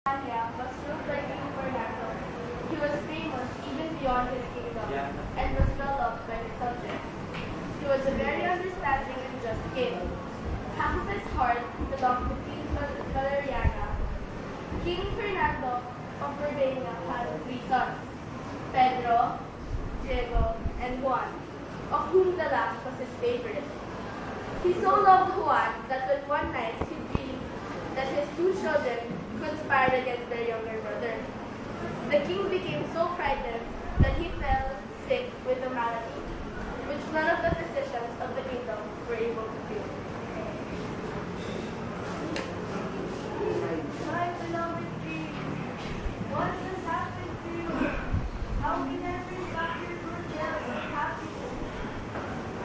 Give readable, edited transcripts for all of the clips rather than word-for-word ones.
Anya was ruled by King Fernando. He was famous even beyond his kingdom and was well loved by his subjects. He was a very understanding and just king. Half of his heart belonged to Queen Valeriana. King Fernando of Urbania had three sons, Pedro, Diego, and Juan, of whom the last was his favorite. He so loved Juan that when one night he dreamed that his two children conspired against their younger brother. The king became so frightened that he fell sick with a malady, which none of the physicians of the kingdom were able to cure. My beloved king, what has happened to you? How can I bring back your good health and happiness?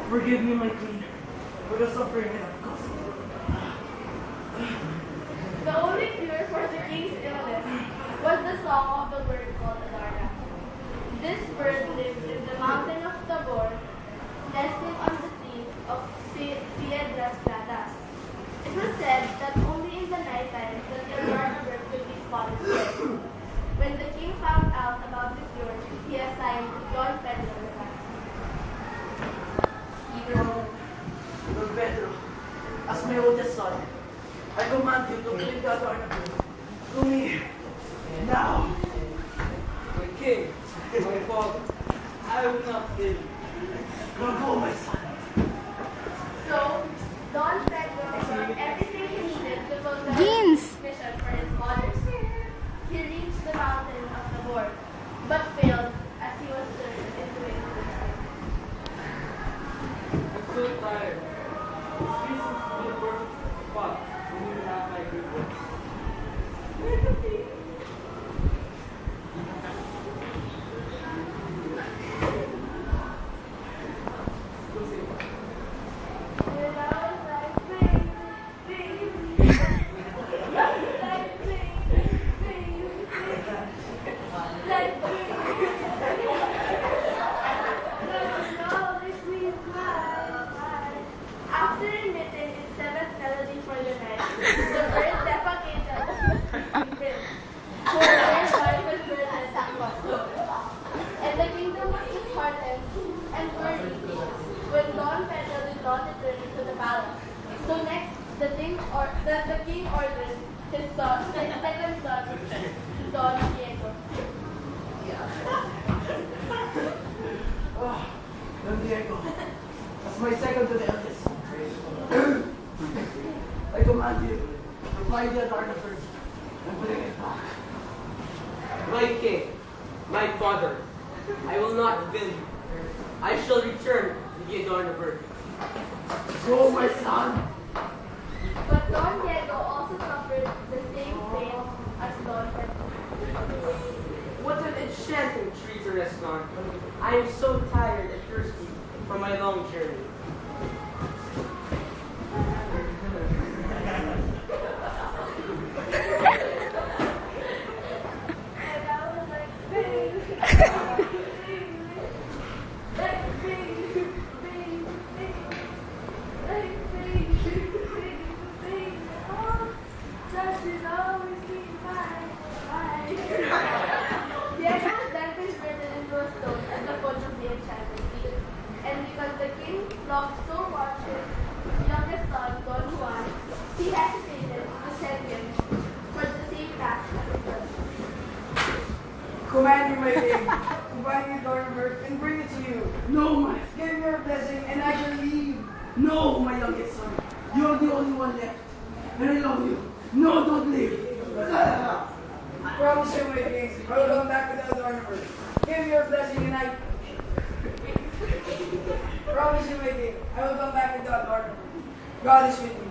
Forgive me, my queen, for the suffering I have caused. The only cure for the king's illness was the song of the bird called Adarna. This bird lived in the mountain of Tabor, nesting on the tree of Piedras Platas. It was said that only in the night time that the Adarna bird could be spotted there. When the king found out about the cure, he assigned Don Pedro the task. Don Pedro, as my oldest son, I command you to bring the Adarna Bird to me now. My king, my father, I will not fail. Now go, my son. So, Don Pedro brought everything he needed to fulfill Beans. his mission for his father. He reached the mountain of Tabor, but failed as he was turned into a monster. I'm so tired. This seems to be the perfect spot for me to have my good works. And I was like, baby, baby, like baby, baby, like baby. No, this means bye. After emitting its seventh melody for the night, the bird defecated the king, who thereby converted to gospel. And the kingdom was disheartened and worried when Don Pedro did not return to the palace. So next, the king ordered his second son, Don Diego. Don Diego, as my second to the eldest, I command you to fly the Adarna Bird and bring it back. My king, my father, I will not fail you. I shall return to the Adarna Bird. Go, my son. But Don Diego also suffered the same fate as Don Pedro. What an enchanting tree to rest on. I am so tired and thirsty from my long journey. And I was like, baby, baby, oh, that should always be mine. Diego was then converted into a stone at the foot of the enchanted tree. And because the king loved so much his youngest son, Don Juan, he hesitated to send him for the same task as his brother. Command me, my king, to find the Adarna Bird and bring it to you. No, my Give me your blessing, and I shall leave. no, my youngest son. You are the only one left, and I love you. No, don't leave. Promise you, my king, I will come back with the Adarna Bird. Give me your blessing, and I promise you, my king, I will come back with the Adarna Bird. God is with me.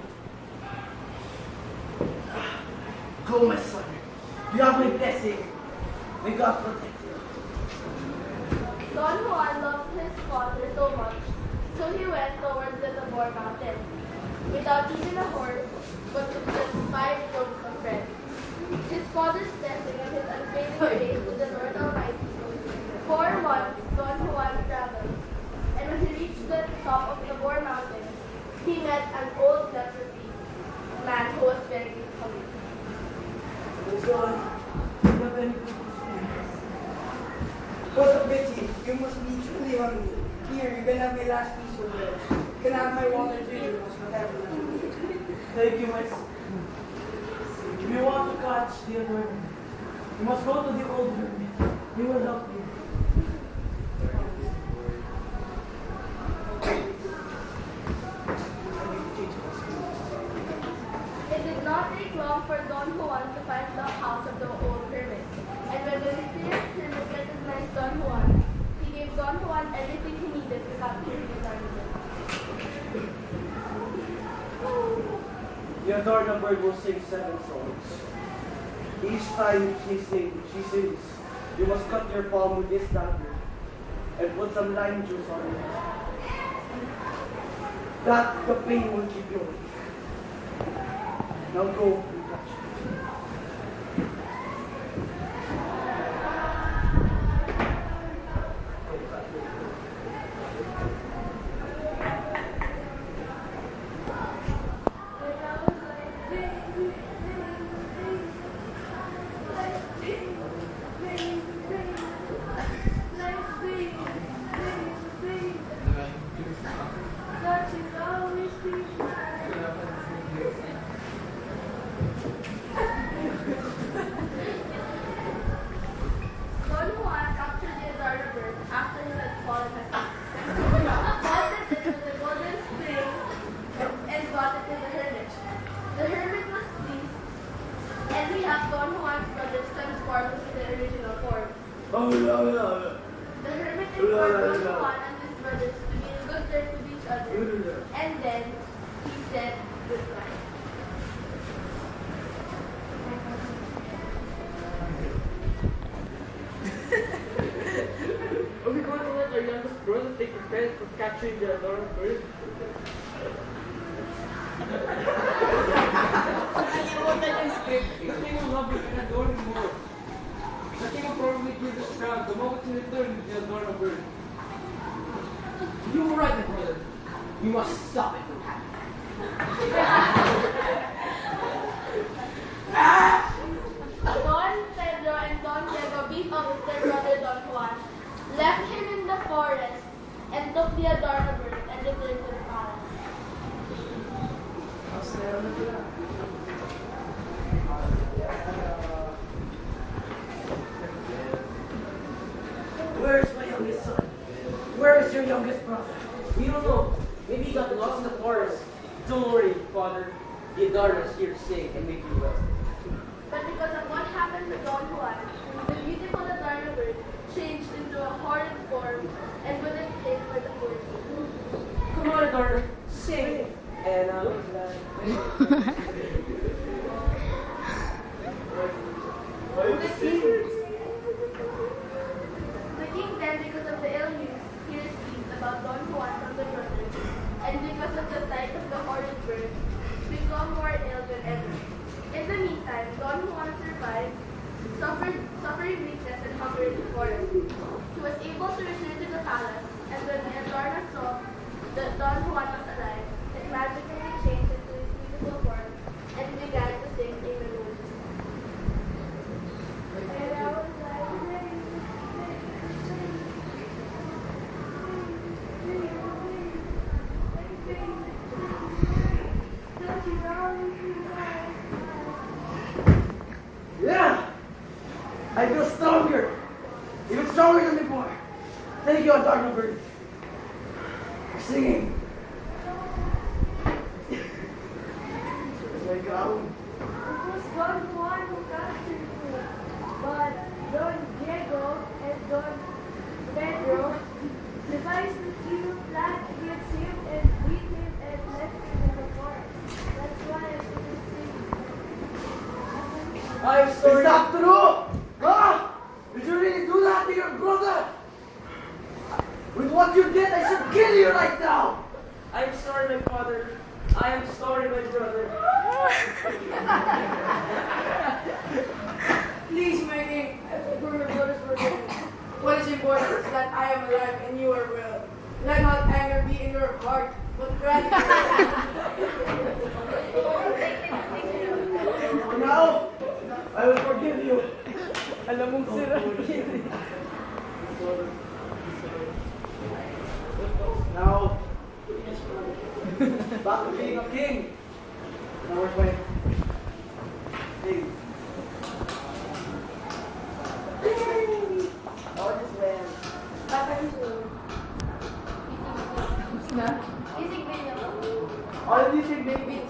Go, my son. You have my blessing. May God protect you. Don Juan loved his father so much, so he went towards the Tabor mountain, without even a horse, but with just 5 loaves of bread. His father's blessing and his unfailing faith to the Lord Almighty. 4 months Don Juan traveled, and when he reached the top of the Tabor mountain, he met an old leprosy man who was very hungry. son, you have any good to say? What a pity. You must be truly hungry. Here, you can have my last piece of bread. You can have my water too. You must not have enough. Thank you, my son. If you want to catch the Adarna, you must go to the old hermit. He will help you. It did not take long for Don Juan to find the house of the old hermit. And when the mysterious hermit recognized Don Juan, he gave Don Juan everything he needed to capture the Adarna. The Adarna Bird will sing 7 songs. Each time she sings, you must cut your palm with this dagger and put some lime juice on it. That the pain will keep you awake. Now go and catch it. Don Juan captured the Adarna Bird after he had fallen asleep. Vaulted it into the golden spring and brought it to the hermit. The hermit was pleased, and he had Don Juan's brothers transformed into the original form. Oh, no, no, no. The hermit informed Don Juan and his brothers to be in good terms with each other, and then he said goodbye. Are we going to let our youngest brother take the credit for capturing the Adarna Bird? Nothing will love you and adore you more. Nothing will probably give this crown the moment you return with the Adarna Bird. You were right, my brother. You must stop it from happening. Don Pedro and Don Diego beat up their brother Don Juan, left him in the forest, and took the Adarna Bird and returned to the palace. Where is my youngest son? Where is your youngest brother? We don't know. Maybe he got lost in the forest. Don't worry, Father. The Adarna is here to sing and make you well. But because of what happened to Don Juan, the beautiful Adarna Bird changed into a horrid form and wouldn't fit for the poor king. Come on, Adarna. Sing. And The king then, because of the ill news he received about Don Juan from the brothers, and because of the sight of the horrid bird, became more ill than ever. In the meantime, Don Juan survived, suffering weakness and hunger in the forest. He was able to return to the palace, and when the Adarna saw that Don Juan was alive, it magically changed into his beautiful form and began to sing a melody. Yeah! I feel stronger. Even stronger than before. Thank you, Adarna Bird. For singing. Where's my gown? It was Don Juan who captured me, but Don Diego and Don Pedro devised a evil plan against him and beat him and left him in the forest. That's why I couldn't sing. I'm sorry. Is that true? Huh? Did you really do that to your brother? With what you did, I should kill you right now. I'm sorry, my father. I am sorry, my brother. Please, my king, I beg for your brother's forgiveness. What is important is that I am alive and you are well. Let not anger be in your heart, but gratitude. Now, I will forgive you. Alam mong sira. Now, back to being a king. Now where's my king? All is well. Isig din niya. All these things make me.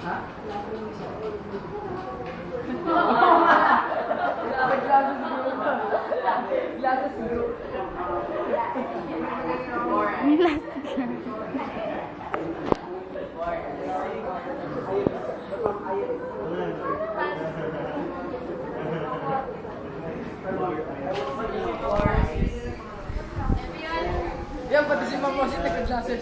Ha? Glasses siguro. Yan, pati si Ma'am Rosie nagka-glasses.